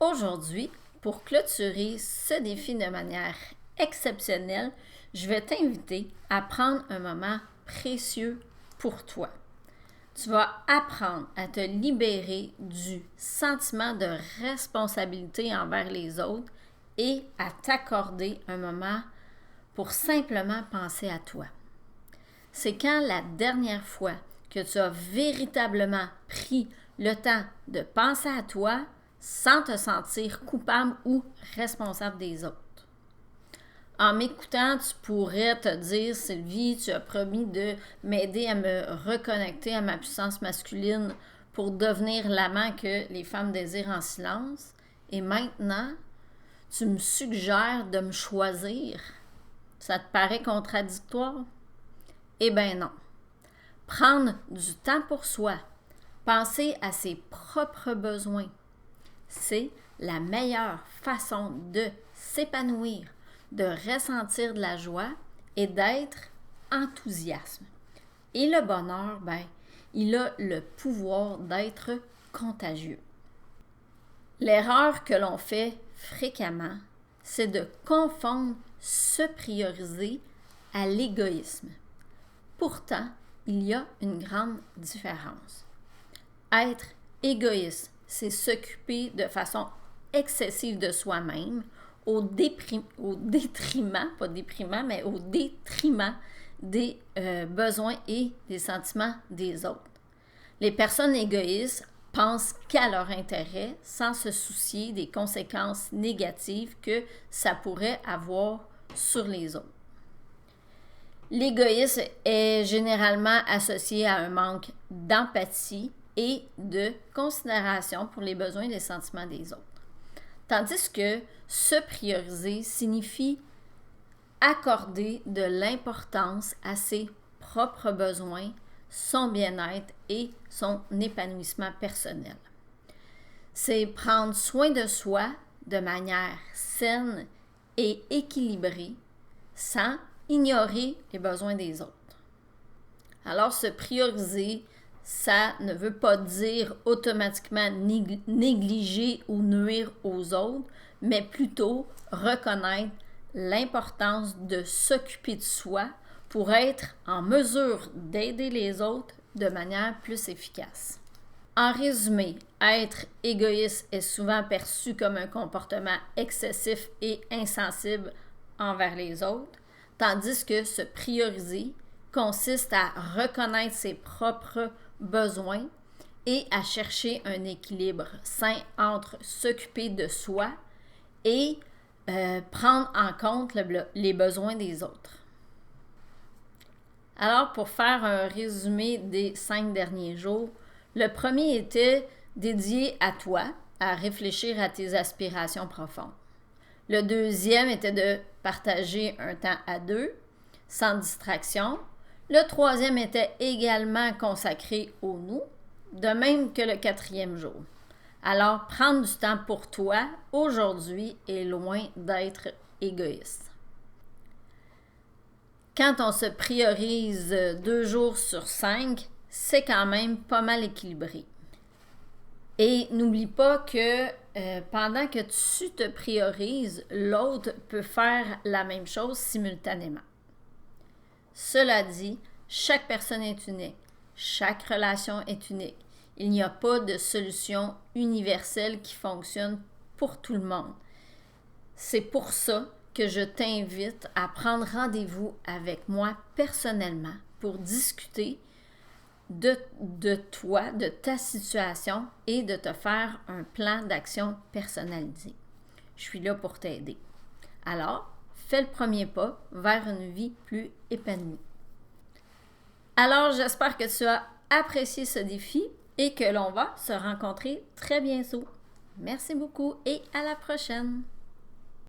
Aujourd'hui, pour clôturer ce défi de manière exceptionnelle, je vais t'inviter à prendre un moment précieux pour toi. Tu vas apprendre à te libérer du sentiment de responsabilité envers les autres et à t'accorder un moment pour simplement penser à toi. C'est quand la dernière fois que tu as véritablement pris le temps de penser à toi sans te sentir coupable ou responsable des autres. En m'écoutant, tu pourrais te dire, Sylvie, tu as promis de m'aider à me reconnecter à ma puissance masculine pour devenir l'amant que les femmes désirent en silence. Et maintenant, tu me suggères de me choisir. Ça te paraît contradictoire? Eh bien non. Prendre du temps pour soi, penser à ses propres besoins, c'est la meilleure façon de s'épanouir, de ressentir de la joie et d'être enthousiaste. Et le bonheur, il a le pouvoir d'être contagieux. L'erreur que l'on fait fréquemment, c'est de confondre se prioriser à l'égoïsme. Pourtant, il y a une grande différence. Être égoïste, c'est s'occuper de façon excessive de soi-même au détriment des besoins et des sentiments des autres. Les personnes égoïstes pensent qu'à leur intérêt sans se soucier des conséquences négatives que ça pourrait avoir sur les autres. L'égoïsme est généralement associé à un manque d'empathie et de considération pour les besoins et les sentiments des autres. Tandis que se prioriser signifie accorder de l'importance à ses propres besoins, son bien-être et son épanouissement personnel. C'est prendre soin de soi de manière saine et équilibrée sans ignorer les besoins des autres. Alors, se prioriser, ça ne veut pas dire automatiquement négliger ou nuire aux autres, mais plutôt reconnaître l'importance de s'occuper de soi pour être en mesure d'aider les autres de manière plus efficace. En résumé, être égoïste est souvent perçu comme un comportement excessif et insensible envers les autres, tandis que se prioriser consiste à reconnaître ses propres besoins et à chercher un équilibre sain entre s'occuper de soi et prendre en compte les besoins des autres. Alors, pour faire un résumé des 5 derniers jours, le premier était dédié à toi, à réfléchir à tes aspirations profondes. Le deuxième était de partager un temps à deux, sans distraction. Le troisième était également consacré au nous, de même que le quatrième jour. Alors, prendre du temps pour toi aujourd'hui est loin d'être égoïste. Quand on se priorise 2 jours sur 5, c'est quand même pas mal équilibré. Et n'oublie pas que pendant que tu te priorises, l'autre peut faire la même chose simultanément. Cela dit, chaque personne est unique, chaque relation est unique. Il n'y a pas de solution universelle qui fonctionne pour tout le monde. C'est pour ça que je t'invite à prendre rendez-vous avec moi personnellement pour discuter de toi, de ta situation et de te faire un plan d'action personnalisé. Je suis là pour t'aider. Alors, fais le premier pas vers une vie plus épanouie. Alors, j'espère que tu as apprécié ce défi et que l'on va se rencontrer très bientôt. Merci beaucoup et à la prochaine!